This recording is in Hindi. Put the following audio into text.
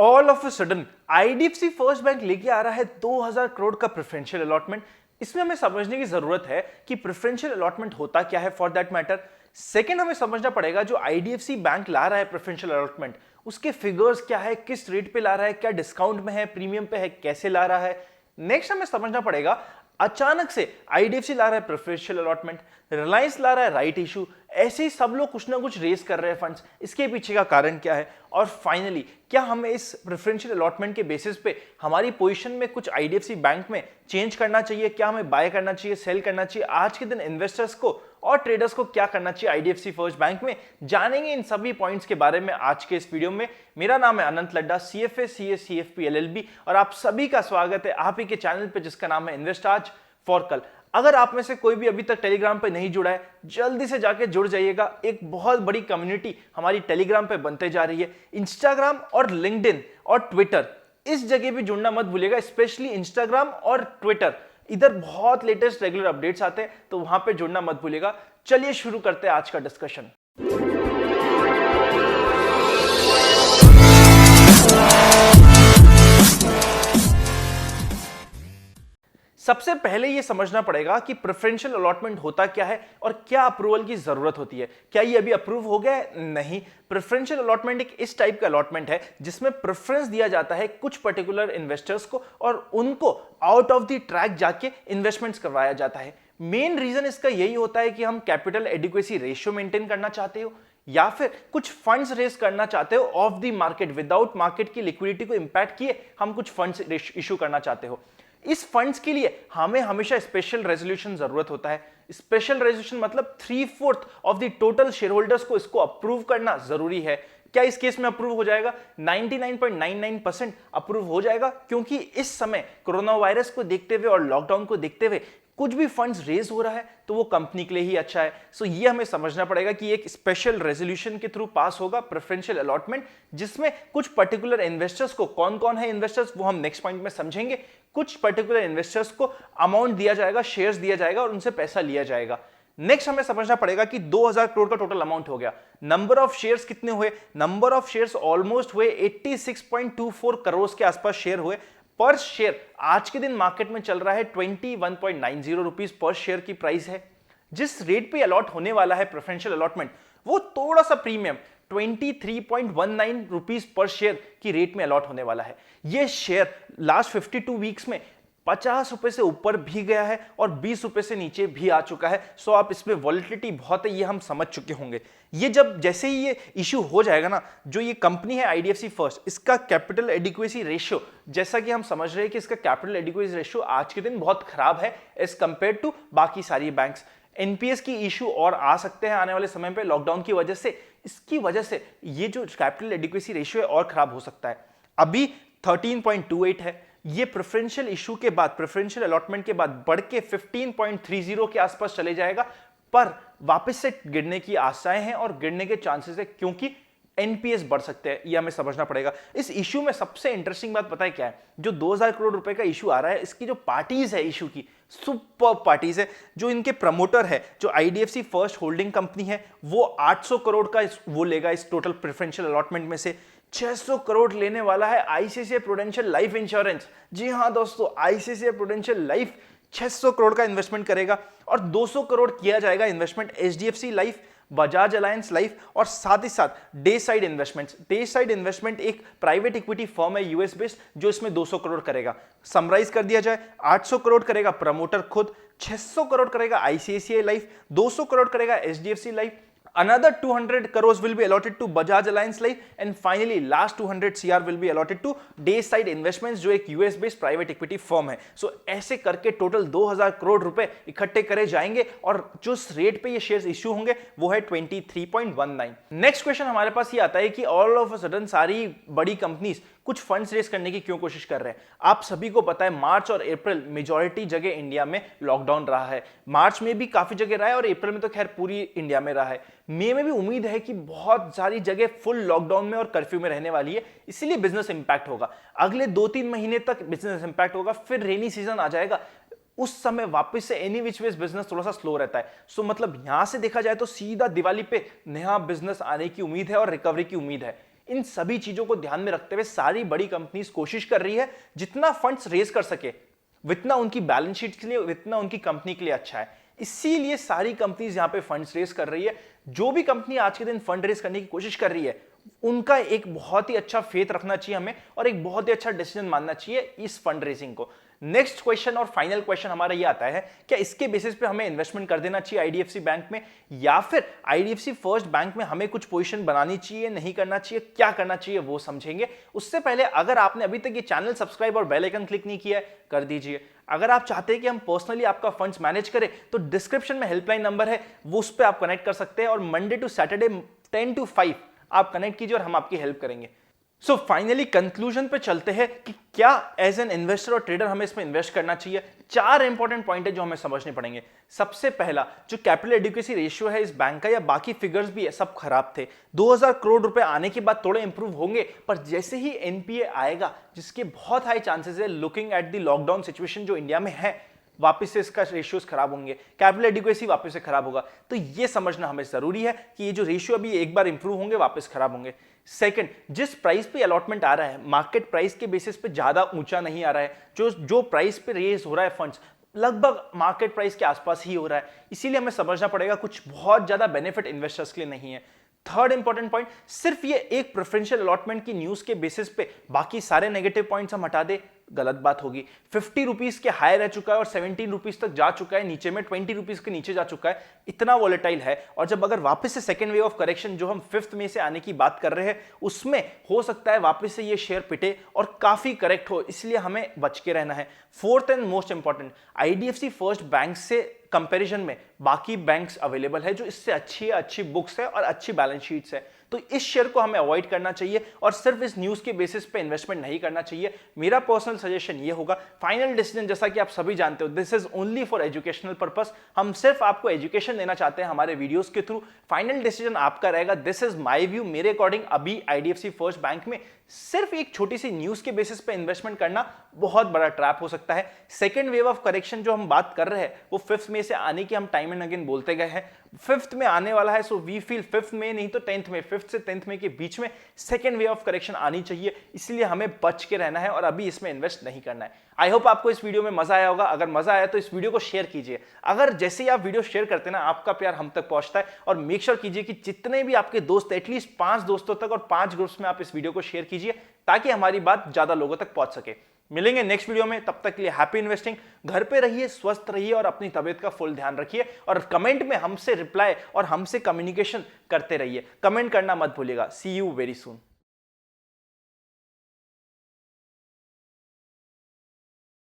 All of a sudden IDFC first bank लेके आ रहा है 2000 करोड़ का प्रेफरेंशियल अलॉटमेंट। इसमें हमें समझने की जरूरत है कि प्रेफरेंशियल अलॉटमेंट होता क्या है फॉर दैट मैटर। सेकंड, हमें समझना पड़ेगा जो आईडीएफसी बैंक ला रहा है प्रेफरेंशियल अलॉटमेंट, उसके फिगर्स क्या है, किस रेट पे ला रहा है, क्या डिस्काउंट में है, प्रीमियम पे है, कैसे ला रहा है। नेक्स्ट हमें समझना पड़ेगा अचानक से आईडीएफसी ला रहा है प्रेफरेंशियल अलॉटमेंट, रिलायंस ला रहा है राइट इशू, ऐसे ही सब लोग कुछ ना कुछ रेस कर रहे हैं फंड्स, इसके पीछे का कारण क्या है। और फाइनली क्या हमें इस प्रेफरेंशियल अलॉटमेंट के बेसिस पे हमारी पोजीशन में कुछ आईडीएफसी बैंक में चेंज करना चाहिए, क्या हमें बाय करना चाहिए, सेल करना चाहिए। आज के दिन इन्वेस्टर्स को और ट्रेडर्स को क्या करना चाहिए आईडीएफसी फर्स्ट बैंक में, जानेंगे इन सभी पॉइंट्स के बारे में आज के इस वीडियो में। मेरा नाम है Anant Ladda, CFA CA CFP LLB, और आप सभी का स्वागत है आप ही के चैनल पे जिसका नाम है इन्वेस्ट आज फॉर कल। अगर आप में से कोई भी अभी तक टेलीग्राम पे नहीं जुड़ा है, जल्दी से जाके जुड़ जाइएगा। एक बहुत बड़ी कम्युनिटी हमारी टेलीग्राम पे बनते जा रही है। इंस्टाग्राम और लिंक्डइन और ट्विटर, इस जगह भी जुड़ना मत भूलिएगा, स्पेशली इंस्टाग्राम और ट्विटर, इधर बहुत लेटेस्ट रेगुलर अपडेट्स आते हैं, तो वहां पे जुड़ना मत भूलिएगा। चलिए शुरू करते हैं आज का डिस्कशन। सबसे पहले यह समझना पड़ेगा कि प्रेफरेंशियल अलॉटमेंट होता क्या है और क्या अप्रूवल की जरूरत होती है। क्या ये अभी अप्रूव हो गया है? नहीं। प्रेफरेंशियल अलॉटमेंट एक इस टाइप का अलॉटमेंट है जिसमें प्रेफरेंस दिया जाता है कुछ पर्टिकुलर इन्वेस्टर्स को और उनको आउट ऑफ द ट्रैक जाके इन्वेस्टमेंट्स करवाया जाता है। मेन रीजन इसका यही होता है कि हम कैपिटल एडिक्वेसी रेशियो मेंटेन करना चाहते हो या फिर कुछ फंड्स रेस करना चाहते हो of the market, without market की लिक्विडिटी को इंपैक्ट किए हम कुछ फंड्स इशू करना चाहते हो। इस फंड्स के लिए हमें हमेशा स्पेशल रेजोल्यूशन जरूरत होता है। स्पेशल रेजोल्यूशन मतलब 3/4 of the total share holders को इसको अप्रूव करना जरूरी है। क्या इस केस में अप्रूव हो जाएगा? 99.99% अप्रूव हो जाएगा, क्योंकि इस समय कोरोना वायरस को देखते हुए और लॉकडाउन को देखते हुए कुछ भी फंड्स रेज हो रहा है तो वो कंपनी के लिए ही अच्छा है। सो ये हमें समझना पड़ेगा कि एक स्पेशल रेजोल्यूशन के थ्रू पास होगा प्रेफरेंशियल अलॉटमेंट, जिसमें कुछ पर्टिकुलर इन्वेस्टर्स को, कौन कौन है इन्वेस्टर्स वो हम नेक्स्ट पॉइंट में समझेंगे, कुछ पर्टिकुलर इन्वेस्टर्स को अमाउंट दिया जाएगा, शेयर्स दिया जाएगा और उनसे पैसा लिया जाएगा। नेक्स्ट हमें समझना पड़ेगा कि 2000 करोड़ का टोटल अमाउंट हो गया। नंबर ऑफ शेयर्स कितने हुए? नंबर ऑफ शेयर्स ऑलमोस्ट हुए 86.24 करोड़ के आसपास शेयर हुए। पर शेयर आज के दिन मार्केट में चल रहा है 21.90 रुपीस पर शेयर की प्राइस है। जिस रेट पे अलॉट होने वाला है प्रेफरेंशियल अलॉटमेंट, वो थोड़ा सा प्रीमियम 23.19 रुपीस पर शेयर की रेट में अलॉट होने वाला है। यह शेयर लास्ट 52 वीक्स में 50 रुपए से ऊपर भी गया है और 20 रुपए से नीचे भी आ चुका है। सो आप इसमें वॉलिटिलिटी बहुत है, ये हम समझ चुके होंगे। ये जब जैसे ही ये इशू हो जाएगा ना, जो ये कंपनी है आईडीएफसी फर्स्ट, इसका कैपिटल एडिक्वेसी रेशियो, जैसा कि हम समझ रहे हैं कि इसका कैपिटल एडिक्वेसी रेशियो आज के दिन बहुत खराब है एज कंपेयर टू बाकी सारी बैंक्स। एनपीएस की इशू और आ सकते हैं आने वाले समय पे लॉकडाउन की वजह से। इसकी वजह से ये जो कैपिटल एडिक्वेसी रेशियो है और खराब हो सकता है। अभी 13.28 है, ये प्रेफरेंशियल इशू के बाद, प्रेफरेंशियल अलॉटमेंट के बाद बढ़ के 15.30 के आसपास चले जाएगा, पर वापस से गिरने की आशाएं हैं और गिरने के चांसेस है, क्योंकि एनपीएस बढ़ सकते हैं। ये हमें समझना पड़ेगा। इस इशू में सबसे इंटरेस्टिंग बात पता है क्या है? जो 2000 करोड़ रुपए का इशू आ रहा है, इसकी जो पार्टीज है इशू की, सुपर पार्टीज है। जो इनके प्रमोटर है, जो आईडीएफसी फर्स्ट होल्डिंग कंपनी है, वो 800 करोड़ का वो लेगा इस टोटल प्रेफरेंशियल अलॉटमेंट में से। 600 करोड़ लेने वाला है आईसीआईसीआई प्रूडेंशियल लाइफ इंश्योरेंस। जी हां दोस्तों, आईसीआईसीआई प्रूडेंशियल लाइफ 600 करोड़ का इन्वेस्टमेंट करेगा और 200 करोड़ किया जाएगा investment HDFC life, Bajaj alliance life और साथ ही साथ day side investments. Day side investment एक प्राइवेट इक्विटी फर्म है यूएस बेस्ड, जो इसमें 200 करोड़ करेगा। समराइज कर दिया जाए, 800 करोड़ करेगा प्रमोटर खुद, 600 करोड़ करेगा आईसीआईसीआई लाइफ, 200 करोड़ करेगा HDFC life, another 200 crores will be allotted to Bajaj Allianz Life, and finally last 200 CR will be allotted to Dayside Investments, जो एक US based private equity firm है। सो ऐसे करके टोटल 2000 करोड़ रुपए इकट्ठे करे जाएंगे और जो रेट पे ये शेयर्स इश्यू होंगे वो है 23.19। नेक्स्ट क्वेश्चन हमारे पास ये आता है कि ऑल ऑफ अ सडन सारी बड़ी कंपनीज कुछ फंड्स रेस करने की क्यों कोशिश कर रहे हैं? आप सभी को पता है मार्च और अप्रैल मेजॉरिटी जगह इंडिया में लॉकडाउन रहा है। मार्च में भी काफी जगह रहा है और अप्रैल में तो खैर पूरी इंडिया में रहा है। मई में भी उम्मीद है कि बहुत सारी जगह फुल लॉकडाउन में और कर्फ्यू में रहने वाली है, इसीलिए बिजनेस इंपैक्ट होगा। अगले 2-3 महीने तक बिजनेस इंपैक्ट होगा, फिर रेनी सीजन आ जाएगा, उस समय वापस से एनी विच वेज बिजनेस थोड़ा सा स्लो रहता है। सो मतलब यहां से देखा जाए तो सीधा दिवाली पे नया बिजनेस आने की उम्मीद है और रिकवरी की उम्मीद है। इन सभी चीजों को ध्यान में रखते हुए सारी बड़ी कंपनीज कोशिश कर रही है जितना फंड्स रेज कर सके जितना उनकी बैलेंस शीट के लिए, जितना उनकी कंपनी के लिए अच्छा है। इसीलिए सारी कंपनीज यहां पे फंड्स रेज कर रही है। जो भी कंपनी आज के दिन फंड रेज करने की कोशिश कर रही है उनका एक बहुत ही अच्छा फेथ रखना चाहिए हमें और एक बहुत ही अच्छा डिसीजन मानना चाहिए इस फंड रेजिंग को। नेक्स्ट क्वेश्चन और फाइनल क्वेश्चन हमारा ये आता है, क्या इसके बेसिस पे हमें इन्वेस्टमेंट कर देना चाहिए आईडीएफसी बैंक में, या फिर आईडीएफसी फर्स्ट बैंक में हमें कुछ पोजीशन बनानी चाहिए, नहीं करना चाहिए, क्या करना चाहिए वो समझेंगे। उससे पहले अगर आपने अभी तक ये चैनल सब्सक्राइब और बेल आइकन क्लिक नहीं किया है कर दीजिए। अगर आप चाहते हैं कि हम पर्सनली आपका फंड्स मैनेज करें तो डिस्क्रिप्शन में हेल्पलाइन नंबर है, वो उस पर आप कनेक्ट कर सकते हैं और मंडे टू सैटरडे 10 to 5 आप कनेक्ट कीजिए और हम आपकी हेल्प करेंगे। सो फाइनली कंक्लूजन पे चलते हैं कि क्या एज एन इन्वेस्टर और ट्रेडर हमें इसमें इन्वेस्ट करना चाहिए। 4 इंपॉर्टेंट पॉइंट है जो हमें समझने पड़ेंगे। सबसे पहला, जो कैपिटल एडिक्वेसी रेशियो है इस बैंक का या बाकी फिगर्स भी है सब खराब थे। 2000 करोड़ रुपए आने के बाद थोड़े इंप्रूव होंगे, पर जैसे ही एनपीए आएगा, जिसके बहुत हाई चांसेस है looking at the lockdown situation जो इंडिया में है, वापस से इसका रेशियोज खराब होंगे, कैपिटल एडिक्वेसी वापस से खराब होगा। तो ये समझना हमें जरूरी है कि ये जो रेशियो अभी एक बार इंप्रूव होंगे वापस खराब होंगे। सेकंड, जिस प्राइस पे अलॉटमेंट आ रहा है मार्केट प्राइस के बेसिस पे ज्यादा ऊंचा नहीं आ रहा है। जो प्राइस पे रेज हो रहा है फंड्स लगभग मार्केट प्राइस के आसपास ही हो रहा है, इसीलिए हमें समझना पड़ेगा कुछ बहुत ज्यादा बेनिफिट इन्वेस्टर्स के लिए नहीं है। थर्ड इंपॉर्टेंट पॉइंट, सिर्फ ये एक प्रेफरेंशियल अलॉटमेंट की न्यूज के बेसिस पे बाकी सारे नेगेटिव पॉइंट्स हम हटा दे, गलत बात होगी। 50 रुपीज के हाई रह चुका है और 17 रुपीज तक जा चुका है, नीचे में 20 रुपीज के नीचे जा चुका है, इतना वॉलेटाइल है। और जब अगर वापस से सेकेंड वेव ऑफ करेक्शन जो हम 5th में से आने की बात कर रहे हैं उसमें हो सकता है वापस से ये शेयर पिटे और काफी करेक्ट हो, इसलिए हमें बच के रहना है। Fourth and most important, IDFC first bank से कंपैरिजन में बाकी बैंक्स अवेलेबल है जो इससे अच्छी बुक्स है और अच्छी बैलेंस शीट्स है। तो इस शेयर को हमें अवॉइड करना चाहिए और सिर्फ इस न्यूज के बेसिस पे इन्वेस्टमेंट नहीं करना चाहिए। मेरा पर्सनल सजेशन ये होगा, फाइनल डिसीजन जैसा कि आप सभी जानते हो this is only for educational purpose, हम सिर्फ आपको एजुकेशन देना चाहते हैं हमारे वीडियोस के थ्रू। फाइनल डिसीजन आपका रहेगा। This is my view. मेरे अकॉर्डिंग अभी आईडीएफसी फर्स्ट बैंक में सिर्फ एक छोटी सी न्यूज के बेसिस पे इन्वेस्टमेंट करना बहुत बड़ा ट्रैप हो सकता है। सेकेंड वेव ऑफ करेक्शन जो हम बात कर रहे हैं वो 5th में से आने की हम टाइम एंड अगेन बोलते गए हैं, 5th में आने वाला है। सो वी फील 5th में नहीं तो 10th में, 5th से 10th में के बीच में सेकेंड वेव ऑफ करेक्शन आनी चाहिए, इसलिए हमें बच के रहना है और अभी इसमें इन्वेस्ट नहीं करना है। आई होप आपको इस वीडियो में मजा आया होगा। अगर मजा आया तो इस वीडियो को शेयर कीजिए। अगर जैसे ही आप वीडियो शेयर करते हैं ना आपका प्यार हम तक पहुंचता है। और मेक श्योर कीजिए कि जितने भी आपके दोस्त, एटलीस्ट 5 दोस्तों तक और 5 ग्रुप्स में आप इस वीडियो को शेयर कीजिए ताकि हमारी बात ज्यादा लोगों तक पहुंच सके। मिलेंगे नेक्स्ट वीडियो में, तब तक के लिए हैप्पी इन्वेस्टिंग। घर पे रहिए, स्वस्थ रहिए और अपनी तबीयत का फुल ध्यान रखिए। और कमेंट में हमसे रिप्लाई और हमसे कम्युनिकेशन करते रहिए। कमेंट करना मत भूलिएगा। सी यू वेरी सून।